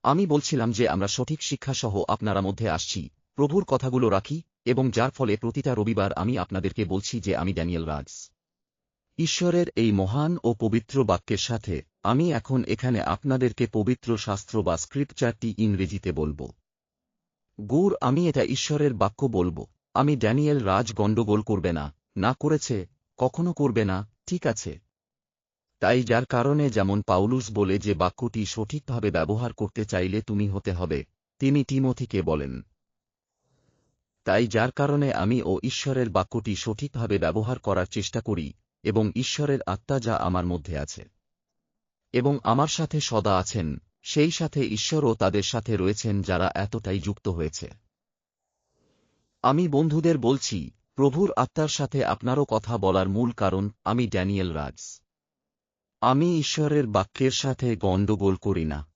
আমি বলছিলাম যে আমরা সঠিক শিক্ষাসহ আপনারা মধ্যে আসছি, প্রভুর কথাগুলো রাখি, এবং যার ফলে প্রতিটা রবিবার আমি আপনাদেরকে বলছি যে আমি ড্যানিয়েল রাজ। ঈশ্বরের এই মহান ও পবিত্র বাক্যের সাথে আমি এখন এখানে আপনাদেরকে পবিত্র শাস্ত্র বা স্ক্রিপ্টচারটি ইংরেজিতে বলব। আমি এটা ঈশ্বরের বাক্য বলব। আমি ড্যানিয়েল রাজ গণ্ডগোল করবে না, না করেছে, কখনো করবে না, ঠিক আছে? তাই যার কারণে যেমন পাউলুস বলে যে বাক্যটি সঠিকভাবে ব্যবহার করতে চাইলে তুমি হতে হবে, তিনি তিমোথীকে বলেন। তাই যার কারণে আমি ঈশ্বরের বাক্যটি সঠিকভাবে ব্যবহার করার চেষ্টা করি, এবং ঈশ্বরের আত্মা যা আমার মধ্যে আছে এবং আমার সাথে সদা আছেন, সেই সাথে ঈশ্বরও তাদের সাথে রয়েছেন যারা এতটাই যুক্ত হয়েছে। আমি বন্ধুদের বলছি, প্রভুর আত্মার সাথে আপনারও কথা বলার মূল কারণ আমি ড্যানিয়েল রাজ। আমি ঈশ্বরের বাক্যের সাথে গণ্ডগোল করি না।